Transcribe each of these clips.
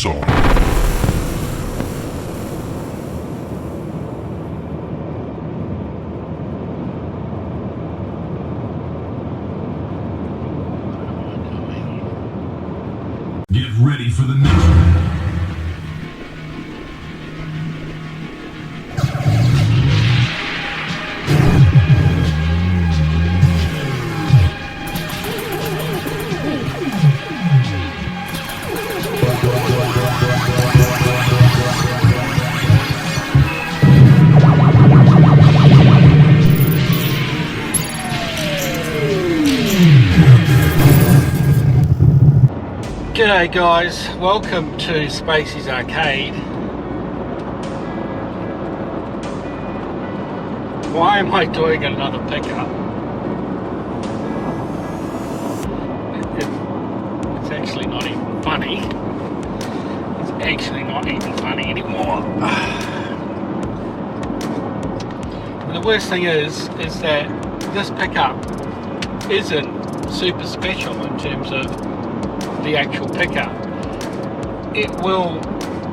brakes on. Get ready for the next one. G'day guys, welcome to Spacies Arcade. Why am I doing another pickup? It's actually not even funny. It's actually not even funny anymore. And the worst thing is that this pickup isn't super special in terms of the actual pickup. It will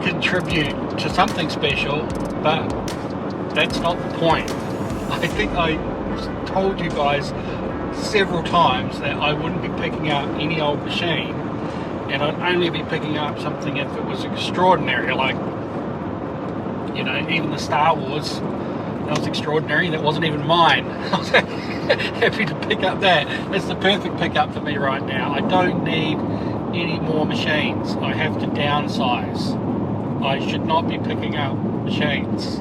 contribute to something special, but that's not the point. I think I told you guys several times that I wouldn't be picking up any old machine, and I'd only be picking up something if it was extraordinary, like, you know, even the Star Wars, that was extraordinary, that wasn't even mine. I was happy to pick up that. That's the perfect pickup for me right now. I don't need any more machines. I have to downsize. I should not be picking up machines.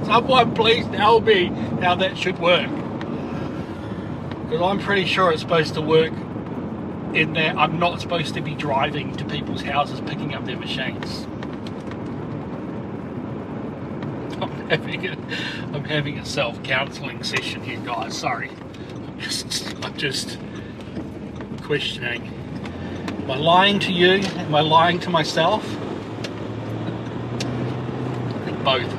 Someone please tell me how that should work, because I'm pretty sure it's supposed to work in that I'm not supposed to be driving to people's houses picking up their machines. I'm having a self-counselling session here, guys. Sorry, I'm just questioning. Am I lying to you? Am I lying to myself? I think both.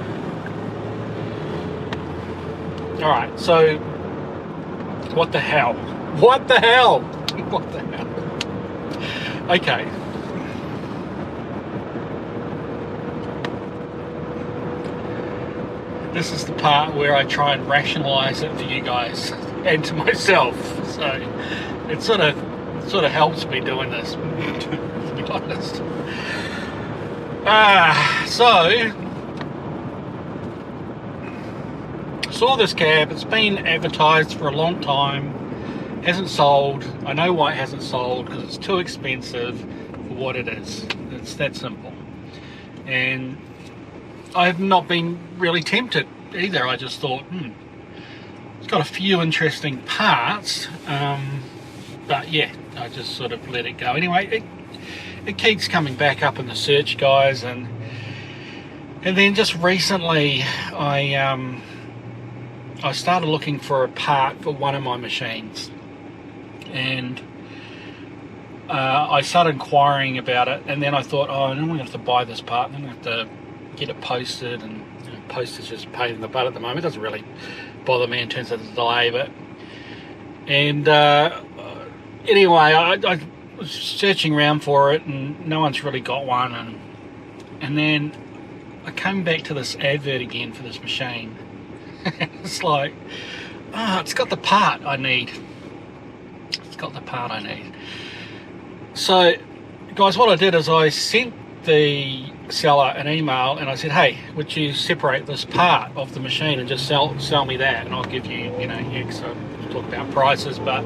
Alright, so what the hell? What the hell? What the hell? Okay. This is the part where I try and rationalise it for you guys and to myself. So it sort of helps me doing this, to be honest. So saw this cab. It's been advertised for a long time, hasn't sold. I know why it hasn't sold, because it's too expensive for what it is. It's that simple. And I've not been really tempted either. I just thought, it's got a few interesting parts, but yeah, I just sort of let it go. Anyway, it keeps coming back up in the search, guys, and then just recently I started looking for a part for one of my machines, and I started inquiring about it, and then I thought, oh, I'm going to have to buy this part, and then I have to get it posted, and postage is a pain in the butt at the moment. It doesn't really bother me in terms of the delay, but anyway, I was searching around for it, and no one's really got one, and then I came back to this advert again for this machine. It's like, it's got the part I need. It's got the part I need. So, guys, what I did is I sent the seller an email, and I said, hey, would you separate this part of the machine and just sell me that, and I'll give you, X. So we'll talk about prices, but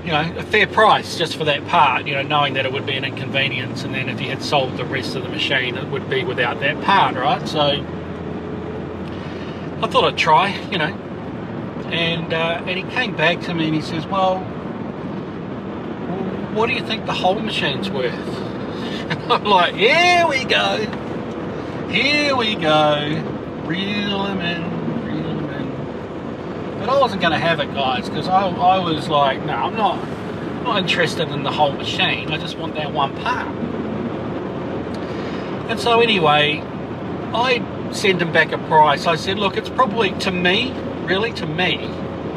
a fair price just for that part, knowing that it would be an inconvenience, and then if you had sold the rest of the machine, it would be without that part, right? So I thought I'd try, and he came back to me and he says, well, what do you think the whole machine's worth? And I'm like, here we go, reel them in. But I wasn't going to have it, guys, because I was like, no, I'm not interested in the whole machine. I just want that one part. And so anyway, I sent him back a price. I said, look, it's probably, to me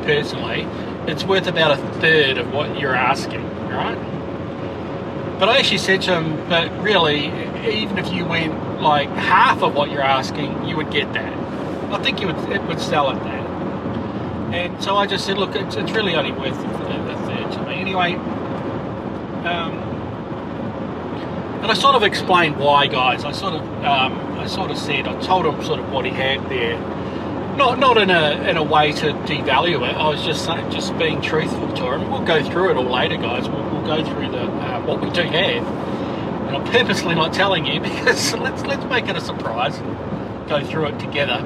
personally, it's worth about a third of what you're asking, right? But I actually said to him, but really, even if you went like half of what you're asking, you would get that. I think it would sell at that. And so I just said, look, it's really only worth a third to me. Anyway, and I sort of explained why, guys. I sort of said, I told him sort of what he had there. Not in a way to devalue it. I was just being truthful to him. We'll go through it all later, guys. We'll go through the what we do have. And I'm purposely not telling you because let's make it a surprise. Go through it together.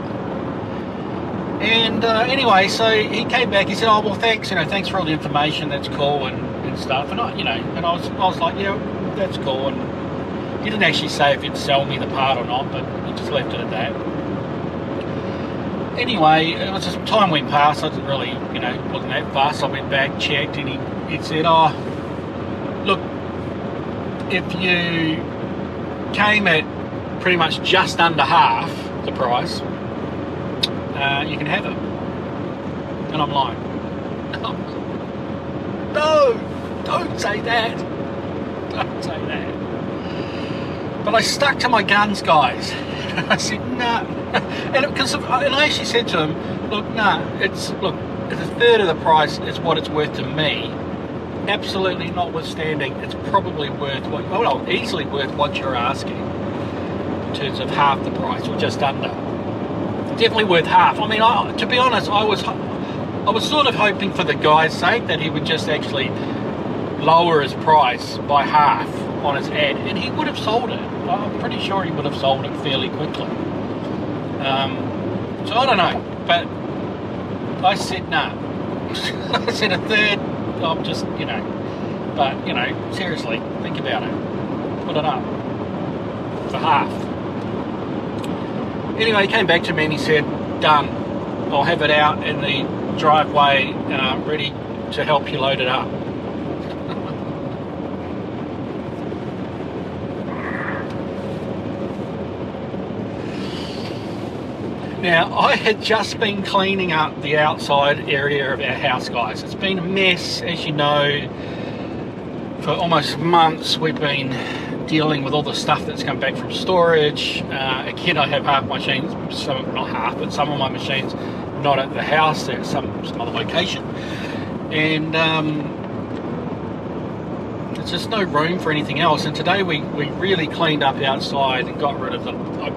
And anyway, so he came back. He said, "Oh well, thanks. Thanks for all the information. That's cool and stuff." And I was like, "Yeah, that's cool." And he didn't actually say if he'd sell me the part or not, but he just left it at that. Anyway, it was just time went past. I didn't really, wasn't that fast. I went back, checked, and he said, "Oh, look, if you came at pretty much just under half the price, you can have it." And I'm like, "No, don't say that. Don't say that." But I stuck to my guns, guys. I said, "No." And I actually said to him, "Look, it's a third of the price is what it's worth to me. Absolutely, notwithstanding, it's probably worth easily worth what you're asking in terms of half the price or just under. Definitely worth half. I mean, to be honest, I was sort of hoping for the guy's sake that he would just actually lower his price by half on his ad, and he would have sold it. I'm pretty sure he would have sold it fairly quickly." So I don't know, but I said no. I said a third. I'm just, but seriously, think about it. Put it up for half. Anyway, he came back to me and he said, "Done. I'll have it out in the driveway, ready to help you load it up." Now, I had just been cleaning up the outside area of our house, guys. It's been a mess, as you know. For almost months, we've been dealing with all the stuff that's come back from storage. Again, I have half my machines, not half, but some of my machines not at the house. They're at some other location. And there's just no room for anything else. And today we really cleaned up outside and got rid of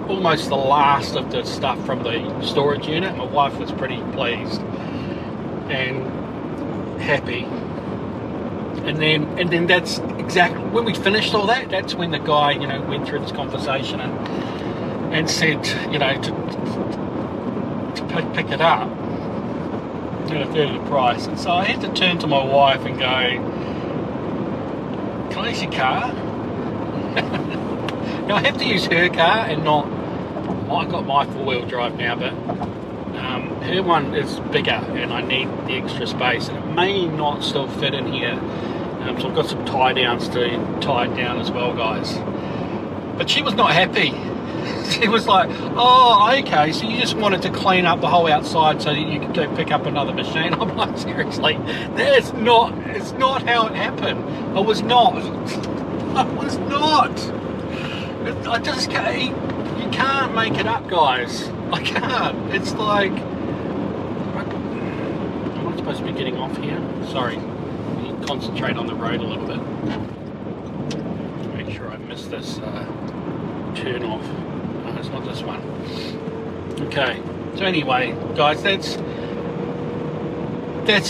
almost the last of the stuff from the storage unit. My wife was pretty pleased and happy. And then that's exactly when we finished all that. That's when the guy, went through this conversation and said, to pick it up at a third of the price. And so I had to turn to my wife and go, "Can I use your car?" Now I have to use her car and not. I got my 4-wheel drive now, but her one is bigger and I need the extra space, and it may not still fit in here. So I've got some tie downs to tie it down as well, guys. But she was not happy. She was like, "Oh, okay, so you just wanted to clean up the whole outside so that you could go pick up another machine." I'm like, seriously, it's not how it happened. I was not. I just can't. You can't make it up, guys. I can't. It's like, I'm not supposed to be getting off here. Sorry. Concentrate on the road a little bit. Make sure I miss this turn off. No, it's not this one. Okay. So anyway, guys, that's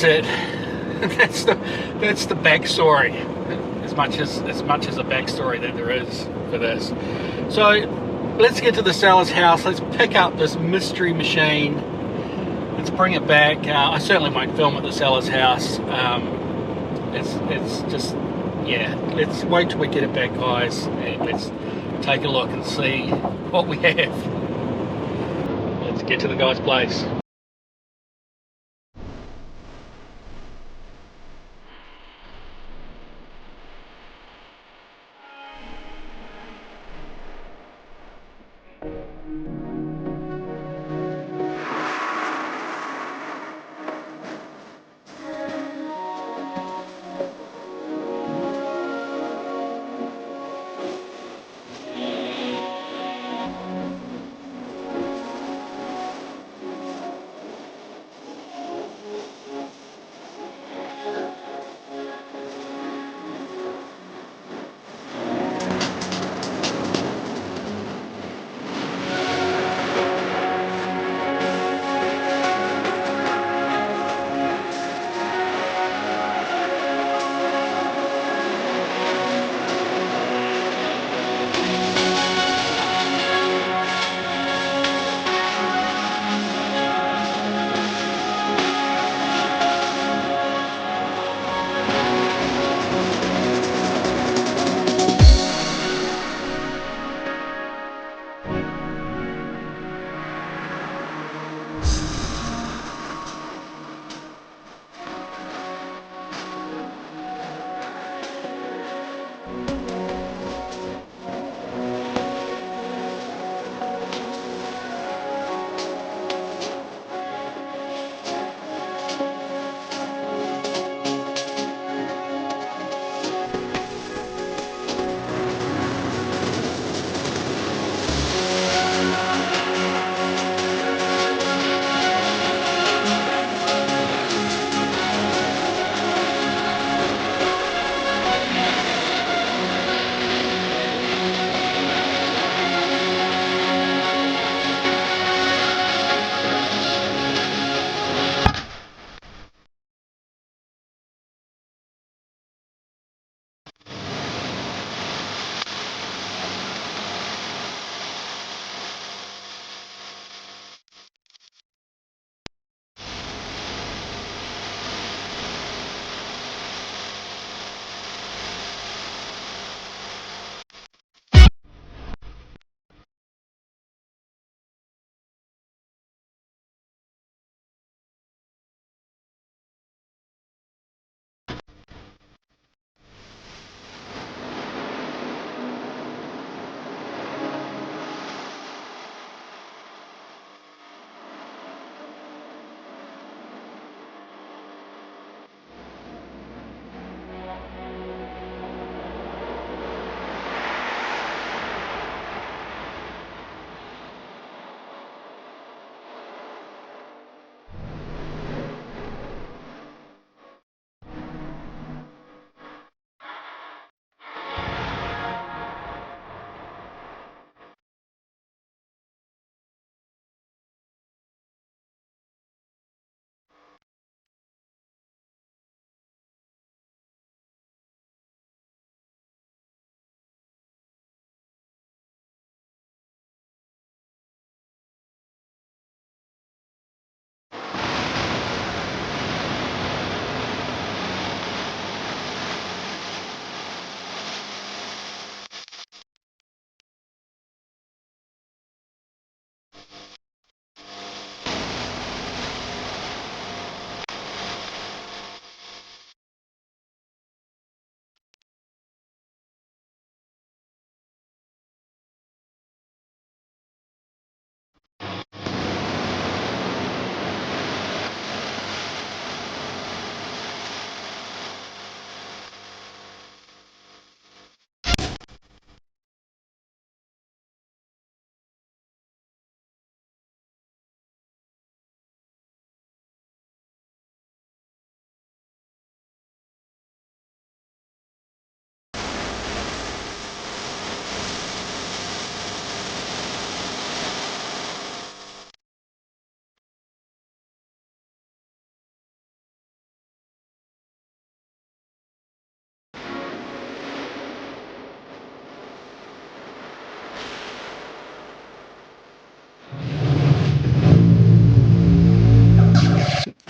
it. that's the backstory. As much as a backstory that there is for this. So let's get to the seller's house. Let's pick up this mystery machine. Let's bring it back. I certainly won't film at the seller's house. It's just, yeah, let's wait till we get it back, guys, and let's take a look and see what we have. Let's get to the guy's place.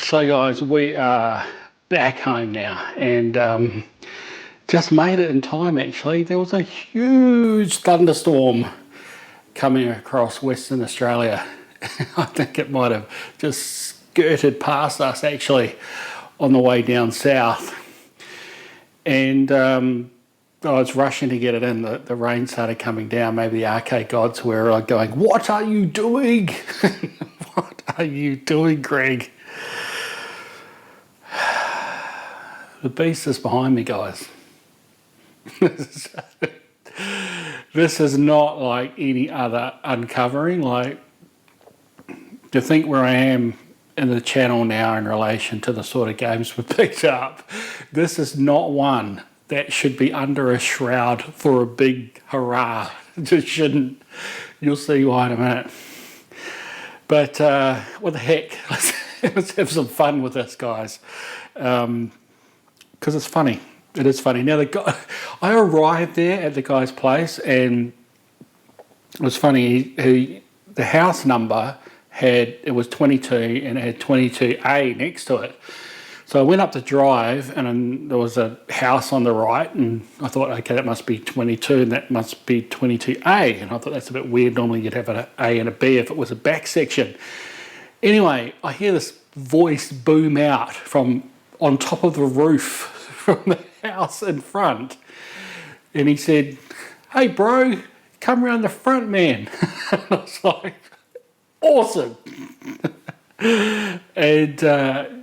So guys, we are back home now, and just made it in time actually. There was a huge thunderstorm coming across Western Australia. I think it might have just skirted past us actually on the way down south. And I was rushing to get it in. The rain started coming down. Maybe the arcade gods were going, "What are you doing? What are you doing, Greg?" The beast is behind me, guys. This is not like any other uncovering. Like, to think where I am in the channel now in relation to the sort of games we picked up, this is not one that should be under a shroud for a big hurrah. It just shouldn't. You'll see why in a minute. But what the heck? Let's have some fun with this, guys. Because it's funny. It is funny. Now, I arrived there at the guy's place, and it was funny. The house number it was 22, and it had 22A next to it. So I went up the drive, and there was a house on the right, and I thought, okay, that must be 22, and that must be 22A. And I thought that's a bit weird. Normally you'd have an A and a B if it was a back section. Anyway, I hear this voice boom out from on top of the roof from the house in front, and he said, "Hey bro, come around the front, man." And I was like, awesome. And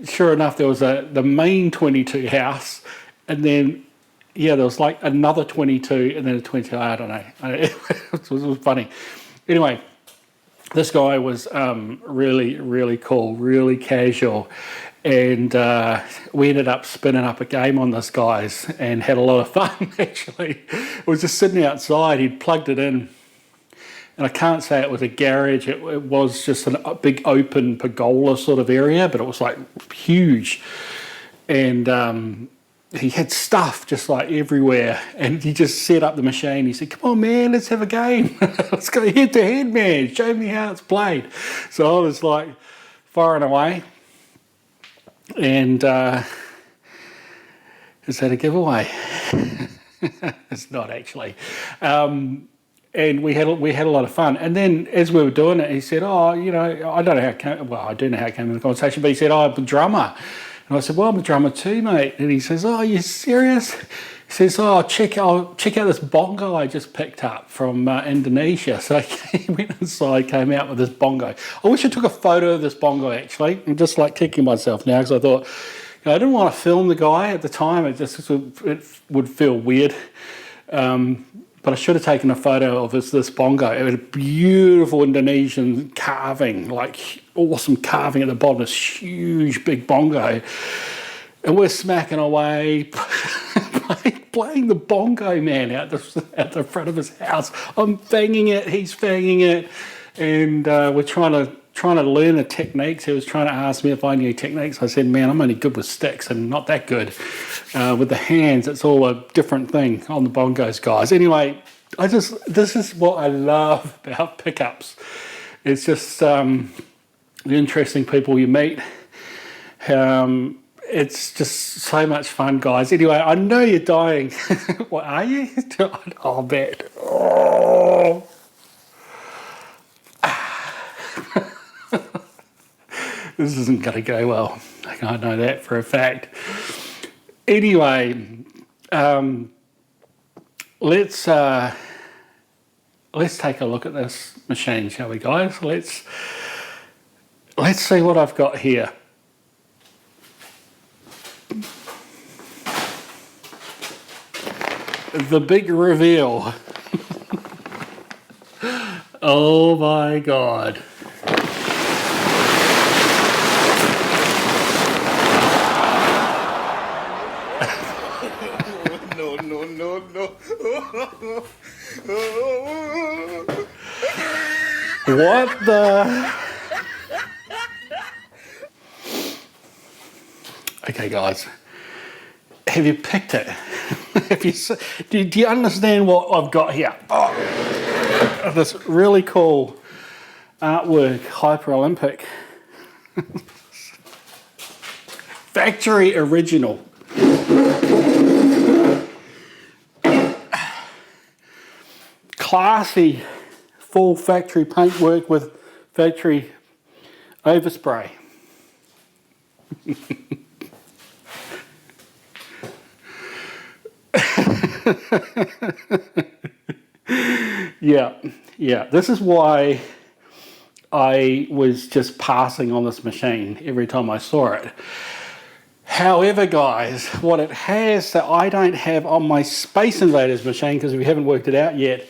sure enough, there was the main 22 house, and then there was like another 22, and then a 22. I don't know. It was funny. Anyway, this guy was really, really cool, really casual. And we ended up spinning up a game on this, guys, and had a lot of fun, actually. It was just sitting outside. He'd plugged it in. And I can't say it was a garage. It was just a big open pergola sort of area, but it was like huge. And he had stuff just like everywhere. And he just set up the machine. He said, "Come on, man, let's have a game. Let's go head to head, man. Show me how it's played." So I was like firing away. And is that a giveaway? It's not actually. And we had a lot of fun. And then as we were doing it, he said, "Oh, you know, I don't know how it came." Well, I do know how it came in the conversation, but he said, "Oh, I'm a drummer." And I said, "Well, I'm a drummer too, mate." And he says, "Oh, are you serious?" He says, "Oh, check out this bongo I just picked up from Indonesia." So he went inside, came out with this bongo. I wish I took a photo of this bongo, actually. I'm just like kicking myself now because I thought, I didn't want to film the guy at the time. It would feel weird. But I should have taken a photo of this bongo. It was a beautiful Indonesian carving, like awesome carving at the bottom, this huge big bongo. And we're smacking away, playing the bongo, man, out the front of his house. I'm fanging it, he's fanging it, and we're trying to learn the techniques. He was trying to ask me if I knew techniques. I said, "Man, I'm only good with sticks and not that good. With the hands, it's all a different thing on the bongos, guys." Anyway, this is what I love about pickups. It's just the interesting people you meet. It's just so much fun, guys. Anyway, I know you're dying. What are you? Oh, man. Oh. This isn't going to go well. I know that for a fact. Anyway, let's take a look at this machine, shall we, guys? Let's see what I've got here. The big reveal. Oh my God. No. What the? Okay, guys. Have you picked it? Do you understand what I've got here? Oh, this really cool artwork, Hyper Olympic. factory original. Classy, full factory paintwork with factory overspray. Yeah, this is why I was just passing on this machine every time I saw it. However, guys, what it has that I don't have on my Space Invaders machine, because we haven't worked it out yet,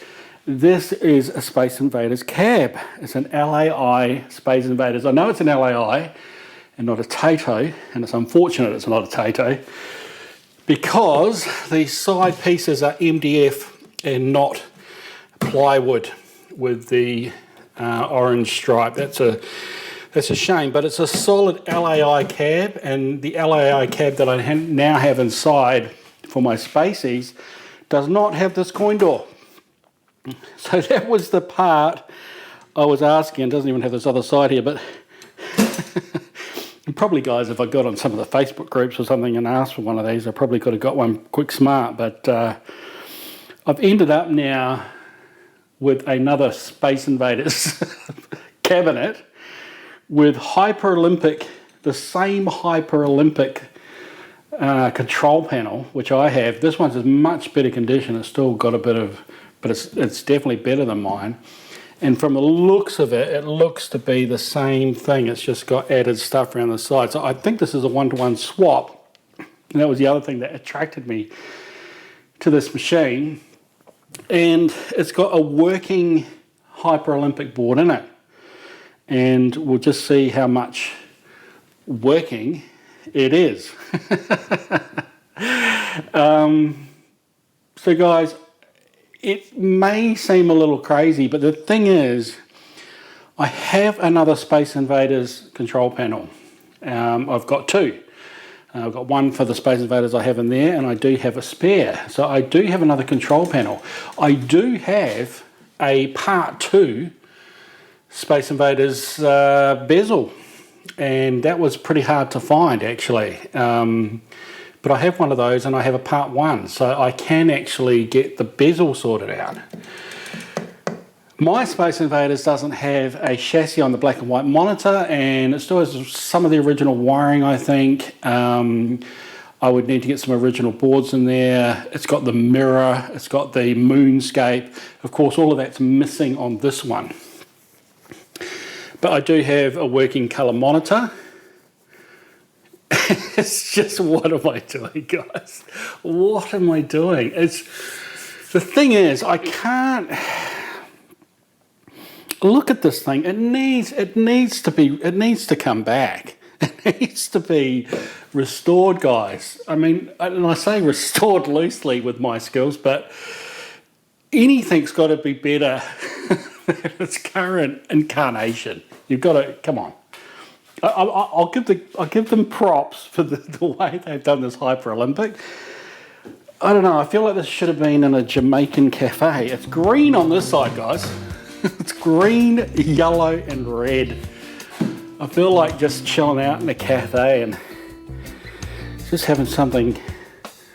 this is a Space Invaders cab. It's an LAI Space Invaders. I know it's an LAI and not a Tato, and it's unfortunate it's not a Tato, because these side pieces are MDF and not plywood with the orange stripe. That's a shame, but it's a solid LAI cab, and the LAI cab that I now have inside for my Spacies does not have this coin door. So that was the part I was asking. It doesn't even have this other side here, but probably, guys, if I got on some of the Facebook groups or something and asked for one of these, I probably could have got one quick smart, but I've ended up now with another Space Invaders cabinet with Hyper Olympic, the same Hyper Olympic control panel, which I have. This one's in much better condition. It's still got a bit of, but it's definitely better than mine. And from the looks of it, it looks to be the same thing. It's just got added stuff around the side. So I think this is a one-to-one swap. And that was the other thing that attracted me to this machine. And it's got a working Hyper Olympic board in it. And we'll just see how much working it is. So guys, it may seem a little crazy, but the thing is, I have another Space Invaders control panel. I've got two. I've got one for the Space Invaders I have in there, and I do have a spare. So I do have another control panel. I do have a Part 2 Space Invaders bezel, and that was pretty hard to find, actually. But I have one of those, and I have a Part 1, so I can actually get the bezel sorted out. My Space Invaders doesn't have a chassis on the black and white monitor, and it still has some of the original wiring, I think. I would need to get some original boards in there. It's got the mirror, it's got the moonscape. Of course, all of that's missing on this one. But I do have a working colour monitor. It's just, what am I doing, guys? What am I doing? The thing is, I can't look at this thing. It needs to come back. It needs to be restored, guys. I mean, and I say restored loosely with my skills, but anything's got to be better than its current incarnation. You've got to, come on. I'll give them props for the way they've done this Hyper Olympic. I don't know, I feel like this should have been in a Jamaican cafe. It's green on this side, guys. It's green, yellow, and red. I feel like just chilling out in a cafe and just having something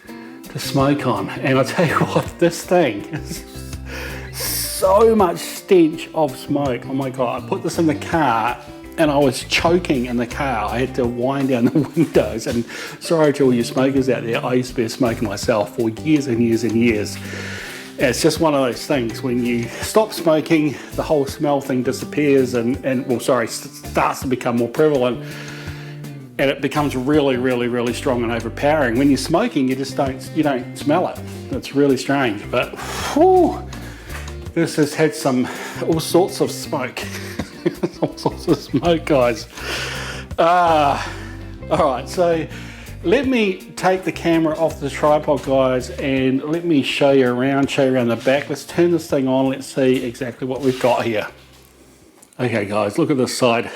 to smoke on. And I'll tell you what, this thing is so much stench of smoke. Oh my God, I put this in the car and I was choking in the car. I had to wind down the windows. And sorry to all you smokers out there, I used to be a smoker myself for years and years and years. It's just one of those things, when you stop smoking, the whole smell thing disappears starts to become more prevalent, and it becomes really, really, really strong and overpowering. When you're smoking, you don't smell it. It's really strange, but whew, this has had all sorts of smoke. All sorts of smoke, guys. All right, so let me take the camera off the tripod, guys, and let me show you around the back. Let's turn this thing on. Let's see exactly what we've got here. Okay, guys, look at this side,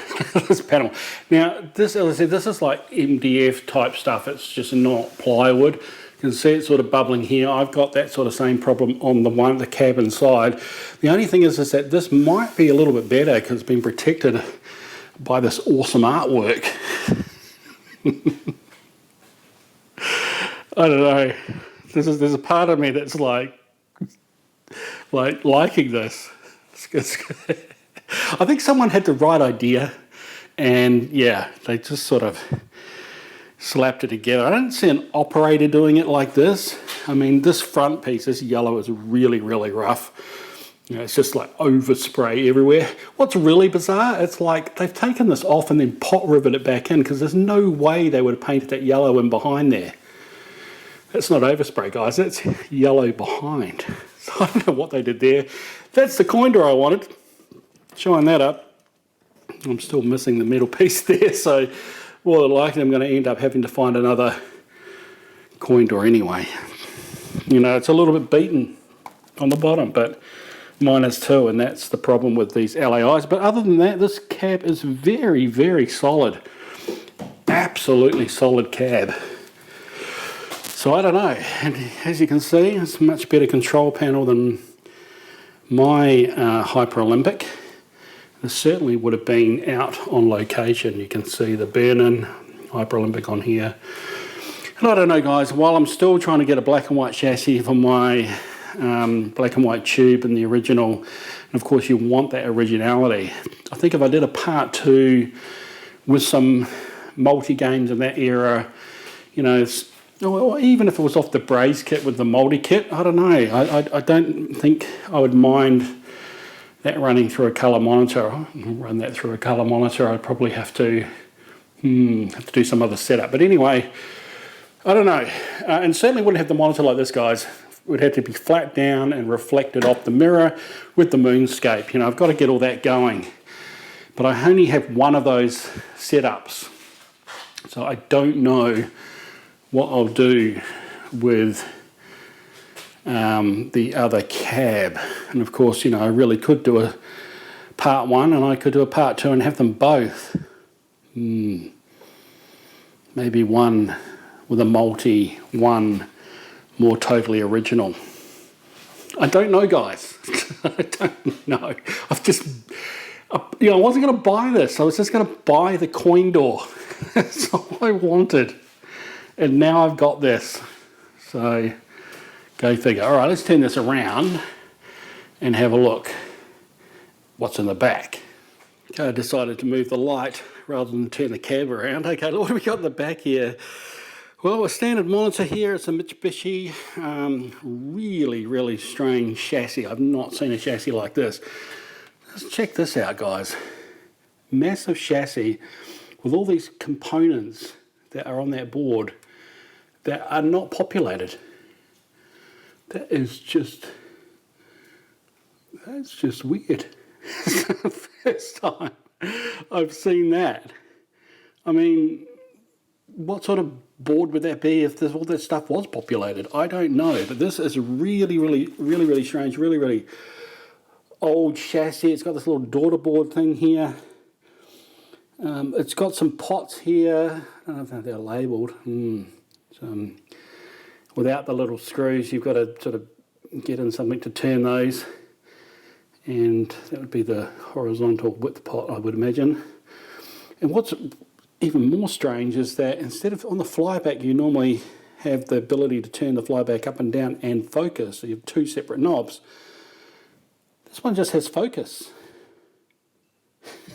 this panel. Now, this, as I said, this is like MDF type stuff. It's just not plywood. You can see it's sort of bubbling here. I've got that sort of same problem on the cabin side. The only thing is that this might be a little bit better because it's been protected by this awesome artwork. I don't know. There's a part of me that's like liking this. I think someone had the right idea, and yeah, they just sort of slapped it together. I don't see an operator doing it like this. I mean, this front piece, this yellow, is really, really rough. You know, it's just like overspray everywhere. What's really bizarre, it's like they've taken this off and then pot riveted it back in, because there's no way they would have painted that yellow in behind there. That's not overspray, guys, that's yellow behind. So I don't know what they did there. That's the coin door I wanted. Showing that up. I'm still missing the metal piece there, so more than likely I'm going to end up having to find another coin door anyway. You know, it's a little bit beaten on the bottom, but mine is too, and that's the problem with these LAIs. But other than that, this cab is very, very solid. Absolutely solid cab. So I don't know, and as you can see, it's a much better control panel than my Hyper Olympic. This certainly would have been out on location. You can see the burn-in Hyper Olympic on here. And I don't know, guys, while I'm still trying to get a black and white chassis for my black and white tube in the original, and of course you want that originality. I think if I did a part 2 with some multi-games in that era, you know, or even if it was off the Braze kit with the multi-kit, I don't know. I don't think I would mind that running through a colour monitor. Run that through a colour monitor, I'd probably have to do some other setup. But anyway, I don't know. And certainly wouldn't have the monitor like this, guys. It would have to be flat down and reflected off the mirror with the moonscape. You know, I've got to get all that going. But I only have one of those setups. So I don't know what I'll do with the other cab. And of course, you know, I really could do a part 1 and I could do a part 2 and have them both. Maybe one with a multi, one more totally original. I don't know, guys. I don't know. You know, I wasn't going to buy this. I was just going to buy the coin door. That's all I wanted. And now I've got this. So, go figure. All right, let's turn this around and have a look what's in the back. Okay, I decided to move the light rather than turn the cab around. Okay, what have we got in the back here? Well, a standard monitor here. It's a Mitsubishi, really, really strange chassis. I've not seen a chassis like this. Let's check this out, guys. Massive chassis with all these components that are on that board that are not populated. That's just weird. It's the first time I've seen that. I mean, what sort of board would that be if all that stuff was populated? I don't know, but this is really, really, really, really strange, really, really old chassis. It's got this little daughter board thing here. It's got some pots here. I don't know if they're labelled. Without the little screws, you've got to sort of get in something to turn those. And that would be the horizontal width pot, I would imagine. And what's even more strange is that instead of on the flyback, you normally have the ability to turn the flyback up and down and focus. So you have 2 separate knobs. This one just has focus.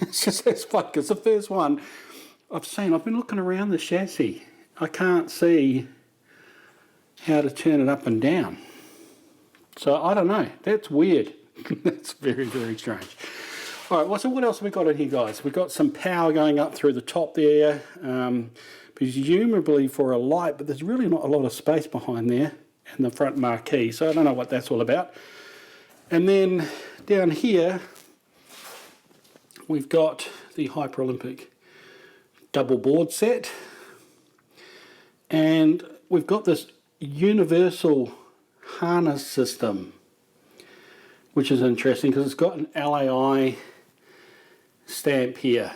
It just has focus. The first one I've seen. I've been looking around the chassis. I can't see how to turn it up and down. So I don't know. That's weird. That's very, very strange. All right, well, so what else have we got in here, guys? We've got some power going up through the top there, presumably for a light, but there's really not a lot of space behind there in the front marquee, so I don't know what that's all about. And then down here, we've got the Hyper Olympic double board set, and we've got this universal harness system, which is interesting because it's got an LAI stamp here,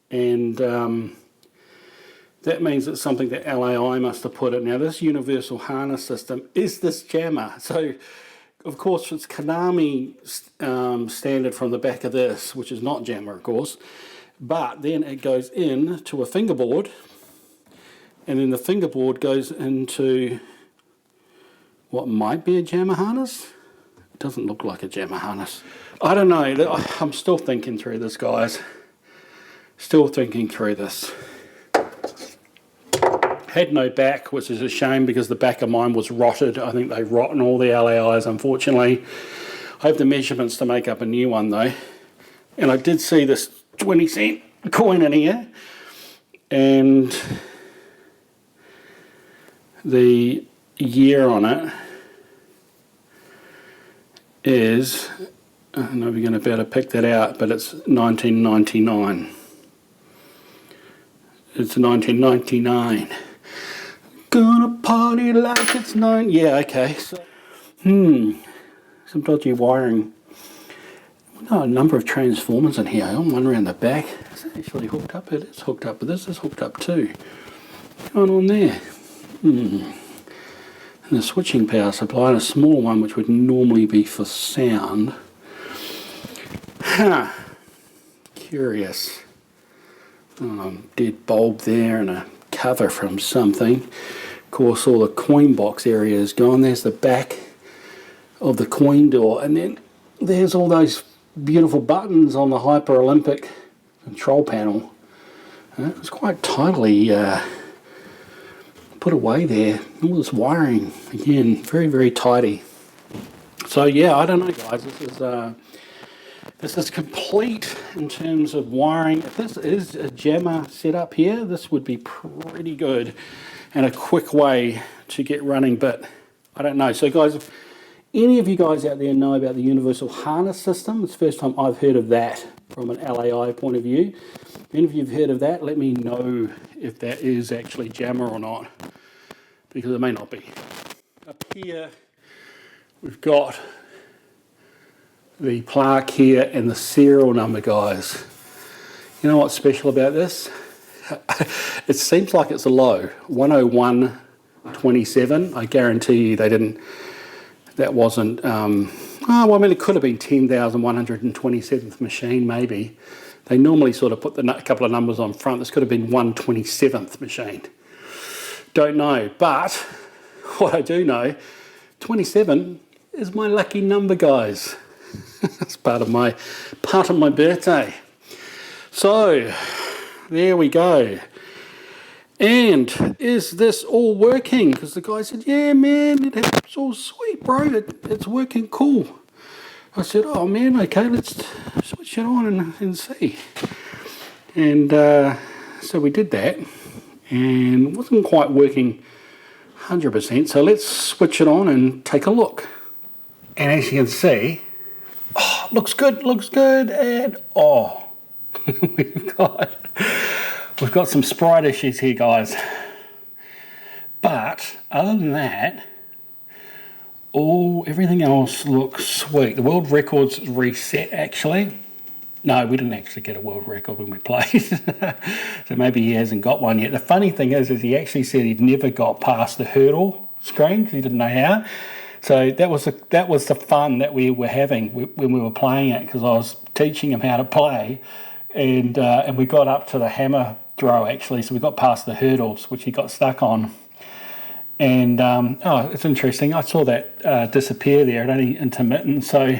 and that means it's something that LAI must have put it. Now this universal harness system is this jammer, so of course it's Konami standard from the back of this, which is not jammer of course, but then it goes in to a fingerboard, and then the fingerboard goes into what might be a jammer harness. It doesn't look like a jammer harness. I don't know. I'm still thinking through this, guys. Still thinking through this. Had no back, which is a shame because the back of mine was rotted. I think they rot in all the LAIs, unfortunately. I have the measurements to make up a new one though. And I did see this 20-cent coin in here. And the year on it is, I don't know if you're going to be able to pick that out, but it's 1999. It's 1999. Gonna party like it's nine. Yeah, okay. So, some dodgy wiring. We've got a number of transformers in here. I'm one around the back. Is it actually hooked up? It is hooked up, but this is hooked up too. What's going on there? And the switching power supply, and a small one which would normally be for sound. Huh. Curious. Dead bulb there and a cover from something. Of course, all the coin box area is gone. There's the back of the coin door, and then there's all those beautiful buttons on the Hyper Olympic control panel. It was quite tightly put away there. All this wiring, again, very, very tidy. So yeah, I don't know, guys. This is complete in terms of wiring. If this is a jammer setup here, this would be pretty good and a quick way to get running, but I don't know. So guys, if any of you guys out there know about the universal harness system, it's the first time I've heard of that from an LAI point of view. If any of you have heard of that, let me know if that is actually jammer or not, because it may not be. Up here, we've got the plaque here and the serial number, guys. You know what's special about this? It seems like it's a low, 101.27. I guarantee you they didn't, that wasn't, well, I mean, it could have been 10,127th machine, maybe. They normally sort of put a couple of numbers on front. This could have been 127th machine. Don't know, but what I do know, 27 is my lucky number, guys. It's part of my birthday. So there we go. And is this all working? Because the guy said, yeah, man, it's all sweet, bro. It's working cool. I said, oh, man, okay, let's switch it on and see. And so we did that. And it wasn't quite working 100%. So let's switch it on and take a look. And as you can see, oh, looks good, and oh, we've got some sprite issues here, guys. But other than that, everything else looks sweet. The world record's reset, actually. No, we didn't actually get a world record when we played. So maybe he hasn't got one yet. The funny thing is he actually said he'd never got past the hurdle screen because he didn't know how. So that was the fun that we were having when we were playing it, because I was teaching him how to play, and we got up to the hammer throw, actually. So we got past the hurdles, which he got stuck on. And oh, it's interesting. I saw that disappear there. It only intermittent. So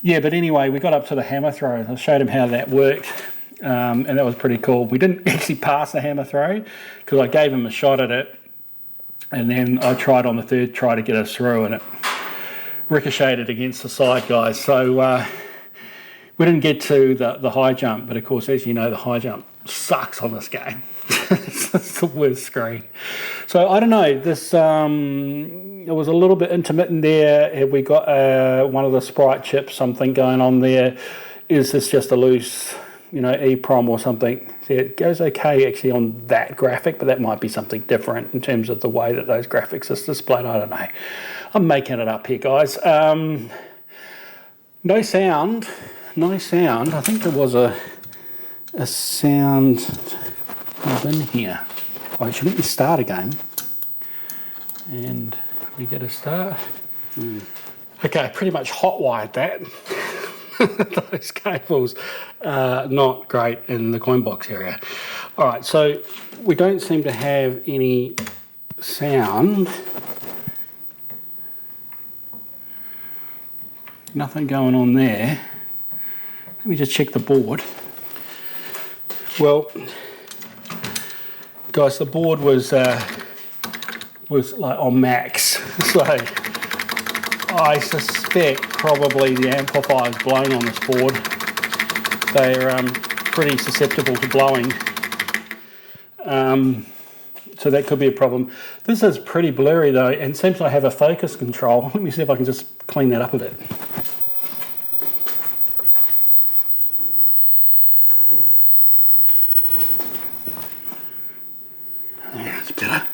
yeah, but anyway, we got up to the hammer throw. I showed him how that worked, and that was pretty cool. We didn't actually pass the hammer throw because I gave him a shot at it. And then I tried on the third try to get us through, and it ricocheted against the side, guys. So we didn't get to the high jump, but of course, as you know, the high jump sucks on this game. It's the worst screen. So I don't know, this it was a little bit intermittent there. Have we got one of the sprite chips, something going on there? Is this just a loose, EEPROM or something? See, it goes okay actually on that graphic, but that might be something different in terms of the way that those graphics are displayed. I don't know. I'm making it up here, guys. No sound. I think there was a sound in here. Oh, it should let me start again. And we get a start. Okay, pretty much hot wired that. those cables are not great in the coin box area. All right, so we don't seem to have any sound. Nothing going on there. Let me just check the board. Well, guys, the board was like on max, so I suspect probably the amplifier's blown on this board. They're pretty susceptible to blowing, so that could be a problem. This is pretty blurry though, and seems like I have a focus control. Let me see if I can just clean that up a bit. That's better.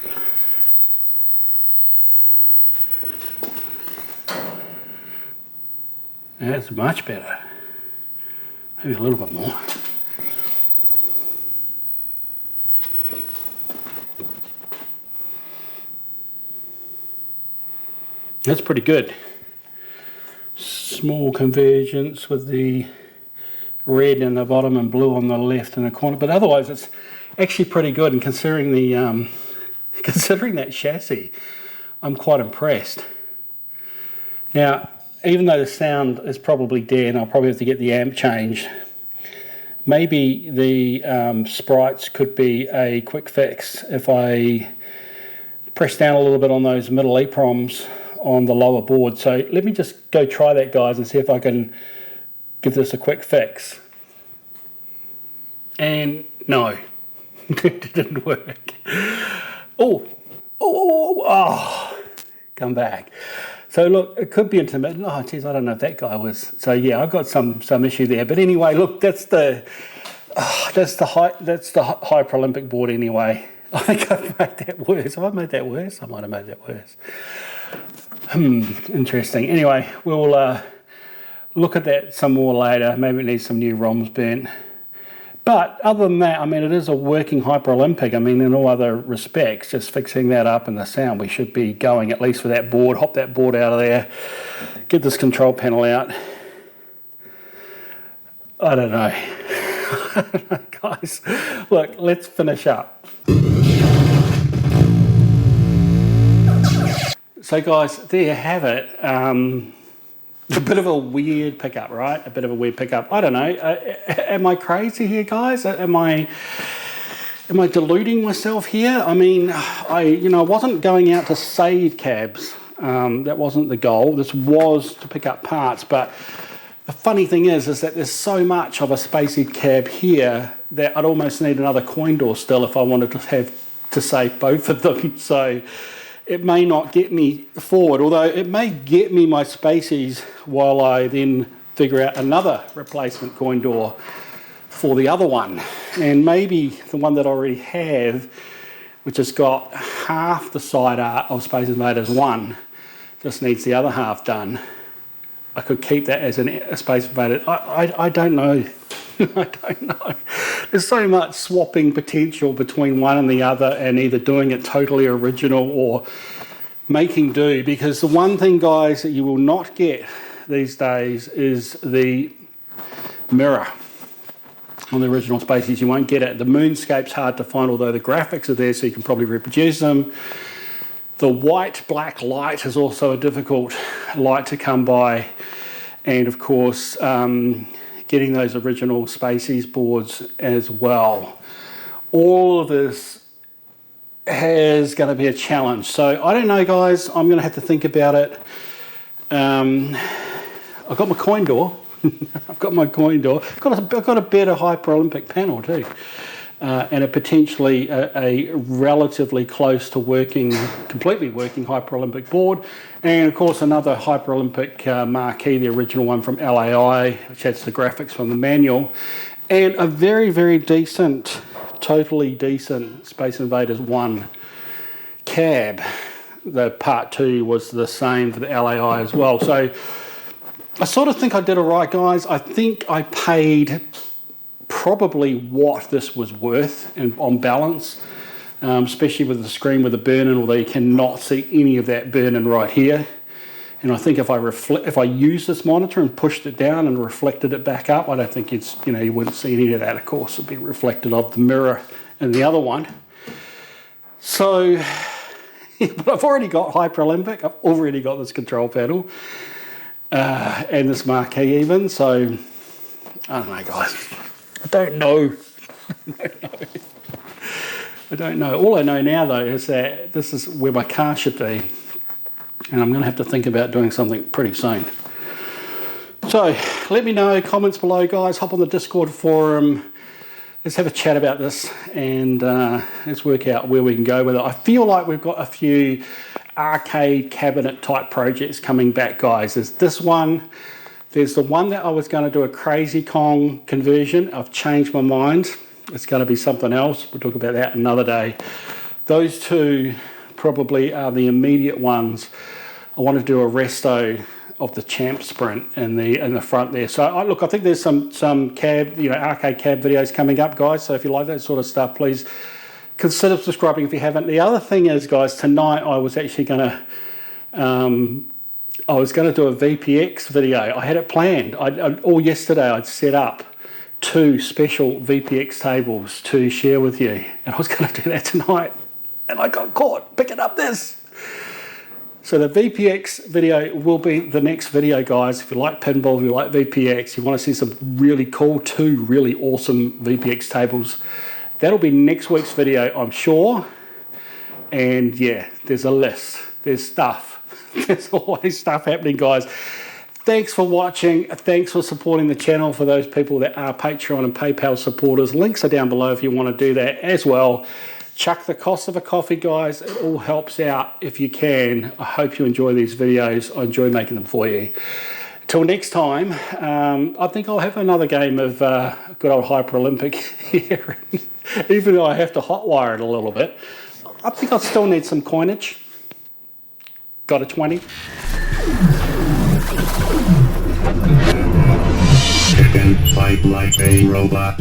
That's much better. Maybe a little bit more. That's pretty good. Small convergence with the red in the bottom and blue on the left in the corner, but otherwise it's actually pretty good. And considering the considering that chassis, I'm quite impressed. Now, even though the sound is probably dead, and I'll probably have to get the amp changed, maybe the sprites could be a quick fix if I press down a little bit on those middle EPROMs on the lower board. So let me just go try that, guys, and see if I can give this a quick fix. And no, it didn't work. Oh, come back. So look, it could be intermittent. Oh geez, I don't know if that guy was. So yeah, I've got some issue there. But anyway, look, that's the Hyper Olympic board anyway. I think I've made that worse. Have I made that worse? I might have made that worse. Interesting. Anyway, we'll look at that some more later. Maybe it needs some new ROMs burnt. But other than that, I mean, it is a working Hyper Olympic. I mean, in all other respects, just fixing that up and the sound, we should be going at least for that board. Hop that board out of there. Get this control panel out. I don't know. Guys, look, let's finish up. So guys, there you have it. A bit of a weird pickup, right? A bit of a weird pickup. I don't know. Am I crazy here, guys? Am I deluding myself here? I mean, I wasn't going out to save cabs. That wasn't the goal. This was to pick up parts. But the funny thing is that there's so much of a Spacies cab here that I'd almost need another coin door still if I wanted to have to save both of them. So it may not get me forward, although it may get me my Spacies while I then figure out another replacement coin door for the other one. And maybe the one that I already have, which has got half the side art of Spaces Invaders 1, just needs the other half done. I could keep that as a Spaces Invaders. I don't know. I don't know. There's so much swapping potential between one and the other, and either doing it totally original or making do, because the one thing, guys, that you will not get these days is the mirror on the original Spacies. You won't get it. The moonscape's hard to find, although the graphics are there, so you can probably reproduce them. The white-black light is also a difficult light to come by, and of course getting those original Spacies boards as well. All of this is going to be a challenge. So I don't know, guys. I'm going to have to think about it. I've got my coin door. I've got my coin door. I've got a better Hyper Olympic panel too. And a potentially a relatively close to completely working Hyper Olympic board. And of course another Hyper Olympic marquee, the original one from LAI, which has the graphics from the manual. And a very, very decent, totally decent Space Invaders 1 cab. The part 2 was the same for the LAI as well. So I sort of think I did all right, guys. I think I paid probably what this was worth and on balance, especially with the screen with the burn-in, although you cannot see any of that burn-in right here. And I think if I use this monitor and pushed it down and reflected it back up, I don't think you wouldn't see any of that. Of course, it'd be reflected off the mirror in the other one. So, but I've already got Hyper Olympic. I've already got this control panel and this marquee even. So, I don't know, guys. I don't know. I don't know. All I know now, though, is that this is where my car should be. And I'm going to have to think about doing something pretty soon. So, let me know, comments below, guys. Hop on the Discord forum. Let's have a chat about this and let's work out where we can go with it. I feel like we've got a few arcade cabinet type projects coming back, guys. There's this one. There's the one that I was going to do a Crazy Kong conversion. I've changed my mind. It's going to be something else. We'll talk about that another day. Those two probably are the immediate ones. I want to do a resto of the Champ Sprint in the front there. So look, I think there's some cab, arcade cab videos coming up, guys. So if you like that sort of stuff, please consider subscribing if you haven't. The other thing is, guys, tonight I was actually going to do a VPX video. I had it planned. All yesterday I'd set up 2 special VPX tables to share with you, and I was going to do that tonight, and I got caught picking up this. So the VPX video will be the next video, guys. If you like pinball, if you like VPX, you want to see some really cool, 2 really awesome VPX tables, that'll be next week's video, I'm sure. And yeah, there's a list. There's stuff. There's always stuff happening, guys. Thanks for watching. Thanks for supporting the channel. For those people that are Patreon and PayPal supporters, links are down below if you want to do that as well. Chuck the cost of a coffee, guys. It all helps out if you can. I hope you enjoy these videos. I enjoy making them for you. Till next time, I think I'll have another game of good old Hyper Olympic here. Even though I have to hotwire it a little bit, I think I'll still need some coinage. Got a 20. Fight like a robot.